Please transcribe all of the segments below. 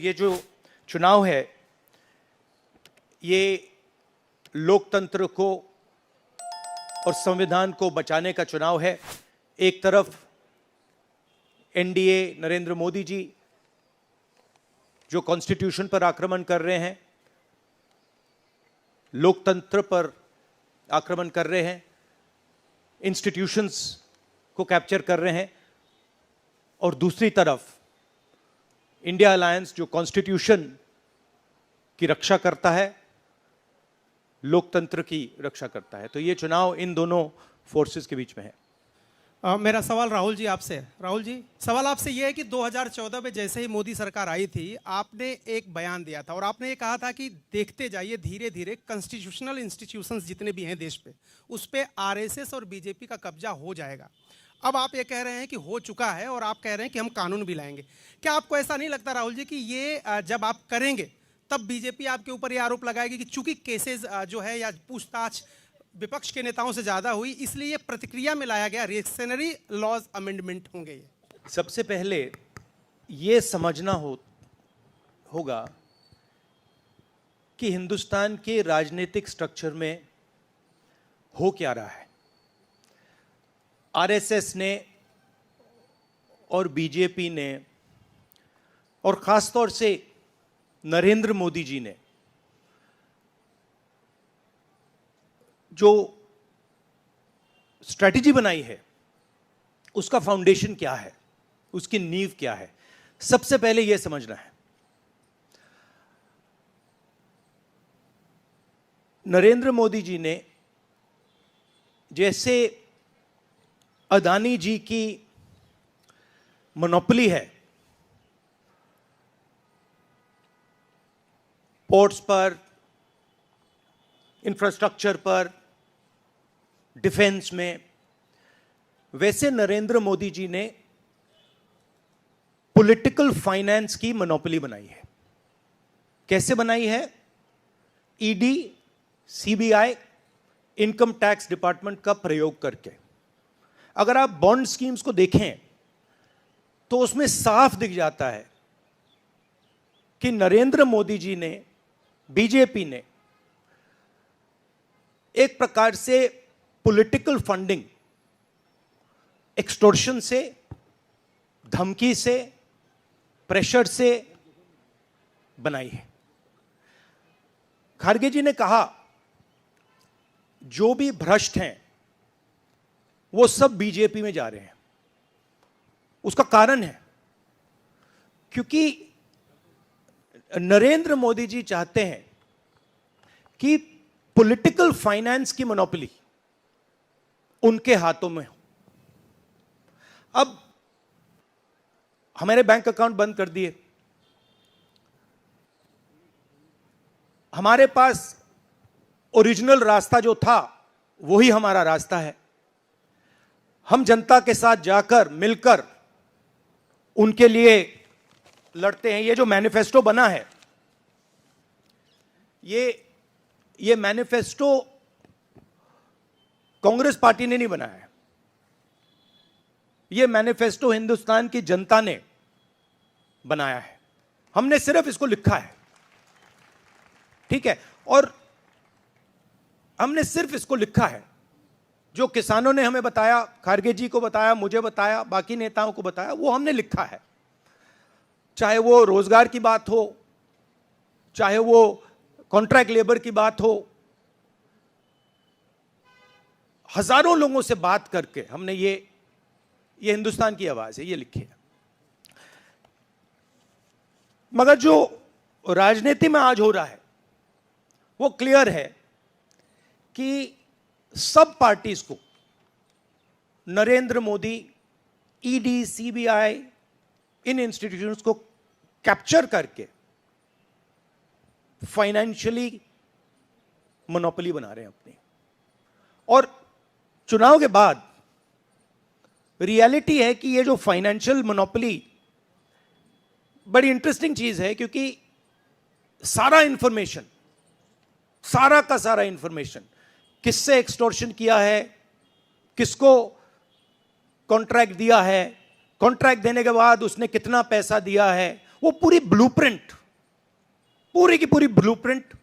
ये जो चुनाव है ये लोकतंत्र को और संविधान को बचाने का चुनाव है। एक तरफ एनडीए नरेंद्र मोदी जी जो कॉन्स्टिट्यूशन पर आक्रमण कर रहे हैं, लोकतंत्र पर आक्रमण कर रहे हैं, इंस्टीट्यूशंस को कैप्चर कर रहे हैं, और दूसरी तरफ इंडिया अलायंस जो कॉन्स्टिट्यूशन की रक्षा करता है, लोकतंत्र की रक्षा करता है। तो ये चुनाव इन दोनों फोर्सेस के बीच में है। मेरा सवाल राहुल जी आपसे है। राहुल जी, सवाल आपसे ये है कि 2014 में जैसे ही मोदी सरकार आई थी, आपने एक बयान दिया था और आपने ये कहा था कि देखते जाइए धीरे धीरे कॉन्स्टिट्यूशनल इंस्टीट्यूशंस जितने भी हैं देश पे, उस पे आरएसएस और बीजेपी का कब्जा हो जाएगा। अब आप ये कह रहे हैं कि हो चुका है और आप कह रहे हैं कि हम कानून भी लाएंगे। क्या आपको ऐसा नहीं लगता राहुल जी कि ये जब आप करेंगे तब बीजेपी आपके ऊपर ये आरोप लगाएगी कि चूंकि केसेस जो है या पूछताछ विपक्ष के नेताओं से ज्यादा हुई, इसलिए ये प्रतिक्रिया में लाया गया रिएक्शनरी लॉज अमेंडमेंट होंगे? ये सबसे पहले ये समझना होगा कि हिंदुस्तान के राजनीतिक स्ट्रक्चर में हो क्या रहा है। आरएसएस ने और बीजेपी ने और खासतौर से नरेंद्र मोदी जी ने जो स्ट्रैटेजी बनाई है, उसका फाउंडेशन क्या है, उसकी नींव क्या है, सबसे पहले यह समझना है। नरेंद्र मोदी जी ने जैसे अदानी जी की मोनोपोली है पोर्ट्स पर, इंफ्रास्ट्रक्चर पर, डिफेंस में, वैसे नरेंद्र मोदी जी ने पॉलिटिकल फाइनेंस की मोनोपोली बनाई है। कैसे बनाई है? ED, CBI, income tax department का प्रयोग करके। अगर आप बॉन्ड स्कीम्स को देखें तो उसमें साफ दिख जाता है कि नरेंद्र मोदी जी ने, बीजेपी ने एक प्रकार से पॉलिटिकल फंडिंग एक्सटॉर्शन से, धमकी से, प्रेशर से बनाई है। खारगे जी ने कहा जो भी भ्रष्ट हैं वो सब बीजेपी में जा रहे हैं। उसका कारण है क्योंकि नरेंद्र मोदी जी चाहते हैं कि पॉलिटिकल फाइनेंस की मोनोपोली उनके हाथों में हो। अब हमारे बैंक अकाउंट बंद कर दिए, हमारे पास ओरिजिनल रास्ता जो था वही हमारा रास्ता है। हम जनता के साथ जाकर मिलकर उनके लिए लड़ते हैं। ये जो मैनिफेस्टो बना है, ये मैनिफेस्टो कांग्रेस पार्टी ने नहीं बनाया है। ये मैनिफेस्टो हिंदुस्तान की जनता ने बनाया है। हमने सिर्फ इसको लिखा है, ठीक है, और हमने सिर्फ इसको लिखा है। जो किसानों ने हमें बताया, खारगे जी को बताया, मुझे बताया, बाकी नेताओं को बताया, वो हमने लिखा है। चाहे वो रोजगार की बात हो, चाहे वो कॉन्ट्रैक्ट लेबर की बात हो, हजारों लोगों से बात करके हमने ये हिंदुस्तान की आवाज है, ये लिखी है। मगर जो राजनीति में आज हो रहा है वो क्लियर है कि सब पार्टीज को नरेंद्र मोदी, ईडी, सीबीआई, इन इंस्टीट्यूशंस को कैप्चर करके फाइनेंशियली मोनोपोली बना रहे हैं अपनी। और चुनाव के बाद रियलिटी है कि ये जो फाइनेंशियल मोनोपोली बड़ी इंटरेस्टिंग चीज है, क्योंकि सारा इंफॉर्मेशन, सारा का सारा इंफॉर्मेशन, किससे एक्सटॉर्शन किया है, किसको कॉन्ट्रैक्ट दिया है, कॉन्ट्रैक्ट देने के बाद उसने कितना पैसा दिया है, वो पूरी ब्लूप्रिंट, पूरी की पूरी ब्लूप्रिंट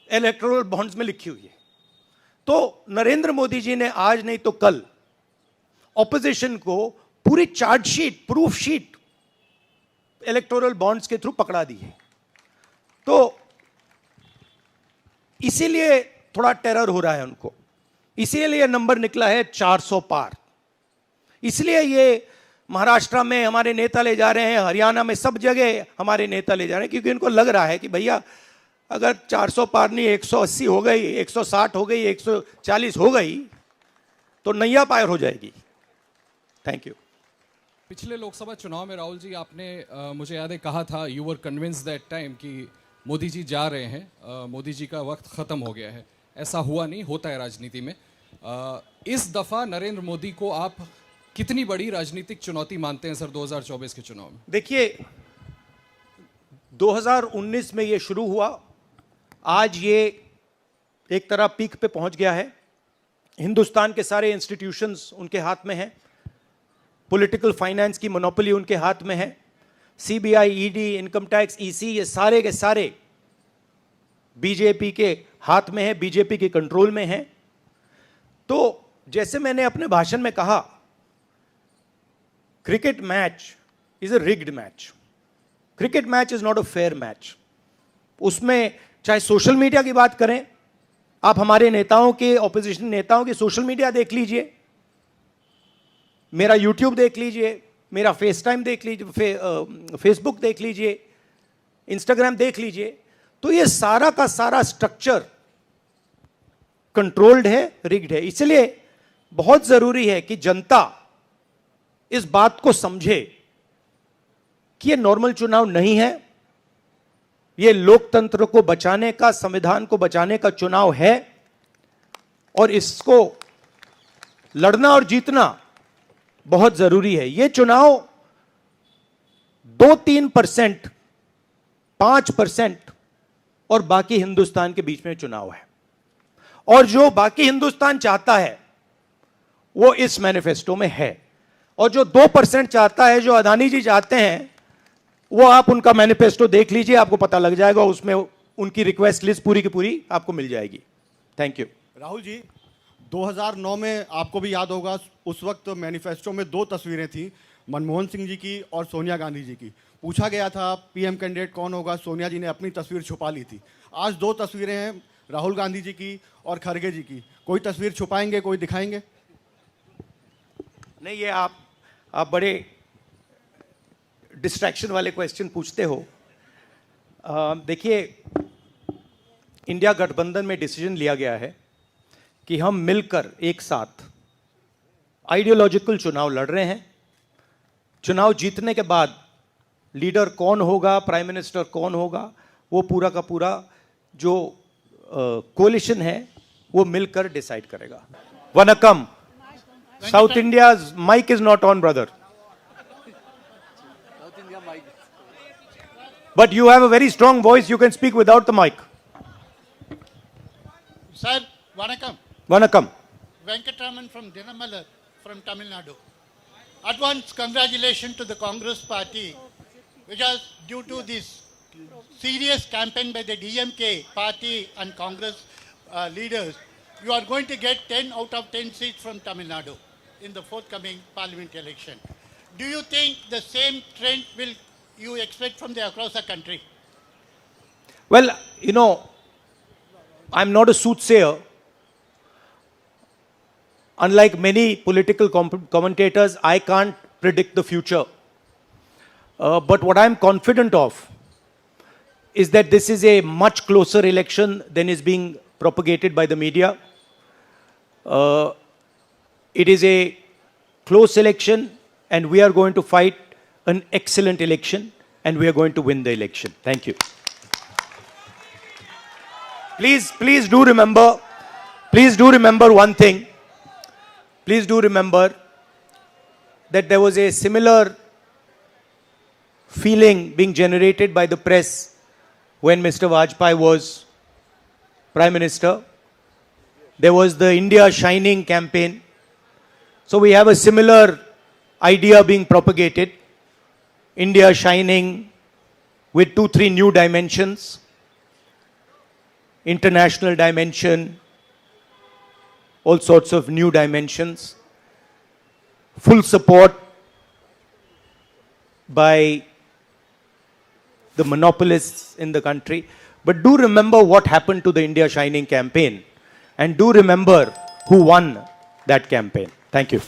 इलेक्टोरल बॉन्ड्स में लिखी हुई है। तो नरेंद्र मोदी जी ने आज नहीं तो कल ऑपोजिशन को पूरी chargesheet, proof sheet electoral bonds के थ्रू पकड़ा दी है। तो इसीलिए थोड़ा टेरर हो रहा है उनको, इसीलिए नंबर निकला है 400 पार। इसलिए ये महाराष्ट्र में हमारे नेता ले जा रहे हैं, हरियाणा में सब जगह हमारे नेता ले जा रहे हैं, क्योंकि इनको लग रहा है कि भैया अगर 400 पार नहीं 180 हो गई, 160 हो गई, 140 हो गई तो नैया पार हो जाएगी। Thank you. पिछले लोकसभा चुनाव में राहुल जी आपने मुझे याद है कहा था, you were convinced that time कि मोदी जी जा रहे हैं, मोदी जी का वक्त ख़त्म हो गया है। ऐसा हुआ नहीं, होता है राजनीति में। इस दफ़ा नरेंद्र मोदी को आप कितनी बड़ी राजनीतिक चुनौती मानते हैं सर 2024 के चुनाव में? देखिए 2019 में ये शुरू हुआ, आज ये एक तरह पीक पे पहुंच गया है। हिंदुस्तान के सारे इंस्टीट्यूशंस उनके हाथ में हैं, पॉलिटिकल फाइनेंस की मोनोपोली उनके हाथ में है, CBI, ED, income tax, EC, ये सारे के सारे बीजेपी के हाथ में है, बीजेपी के कंट्रोल में है। तो जैसे मैंने अपने भाषण में कहा, cricket match is a rigged match. Cricket match is not a fair match. उसमें चाहे सोशल मीडिया की बात करें, आप हमारे नेताओं के, ऑपोजिशन नेताओं के सोशल मीडिया देख लीजिए, मेरा यूट्यूब देख लीजिए, मेरा फेस टाइम देख लीजिए, फेसबुक देख लीजिए, इंस्टाग्राम देख लीजिए, तो ये सारा का सारा स्ट्रक्चर कंट्रोल्ड है, रिग्ड है। इसलिए बहुत जरूरी है कि जनता इस बात को समझे कि ये नॉर्मल चुनाव नहीं है, ये लोकतंत्र को बचाने का, संविधान को बचाने का चुनाव है, और इसको लड़ना और जीतना बहुत जरूरी है। ये चुनाव 2-3%, 5% और बाकी हिंदुस्तान के बीच में चुनाव है, और जो बाकी हिंदुस्तान चाहता है वो इस मैनिफेस्टो में है, और जो 2% चाहता है, जो अदानी जी चाहते हैं, वो आप उनका मैनिफेस्टो देख लीजिए, आपको पता लग जाएगा, उसमें उनकी रिक्वेस्ट लिस्ट पूरी की पूरी आपको मिल जाएगी। Thank you. राहुल जी, 2009 में आपको भी याद होगा, उस वक्त मैनिफेस्टो में 2 तस्वीरें थी, मनमोहन सिंह जी की और सोनिया गांधी जी की। पूछा गया था पीएम कैंडिडेट कौन होगा, सोनिया जी ने अपनी तस्वीर छुपा ली थी। आज 2 तस्वीरें हैं, राहुल गांधी जी की और खड़गे जी की। कोई तस्वीर छुपाएंगे, कोई दिखाएंगे? नहीं, ये आप बड़े डिस्ट्रैक्शन वाले क्वेश्चन पूछते हो। देखिए, इंडिया गठबंधन में डिसीजन लिया गया है कि हम मिलकर एक साथ आइडियोलॉजिकल चुनाव लड़ रहे हैं। चुनाव जीतने के बाद लीडर कौन होगा, प्राइम मिनिस्टर कौन होगा, वो पूरा का पूरा जो कोलिशन है वो मिलकर डिसाइड करेगा। Vanakkam. South India's mic is not on, brother. But you have a very strong voice. You can speak without the mic. Sir, Vanakkam. Vanakkam. Venkatraman from Dinamalar from Tamil Nadu. Advance congratulations to the Congress party, because due to this serious campaign by the DMK party and Congress leaders, you are going to get 10 out of 10 seats from Tamil Nadu in the forthcoming parliament election. Do you think the same trend will you expect from the across the country? Well, you know, I'm not a soothsayer. Unlike many political commentators, I can't predict the future. But what I'm confident of is that this is a much closer election than is being propagated by the media. It is a close election, and we are going to fight an excellent election, and we are going to win the election. Thank you. Please do remember one thing. Please do remember that there was a similar feeling being generated by the press when Mr. Vajpayee was Prime Minister. There was the India Shining campaign. So we have a similar idea being propagated. India Shining, with 2-3 new dimensions, international dimension, all sorts of new dimensions. Full support by the monopolists in the country. But do remember what happened to the India Shining campaign, and do remember who won that campaign. Thank you.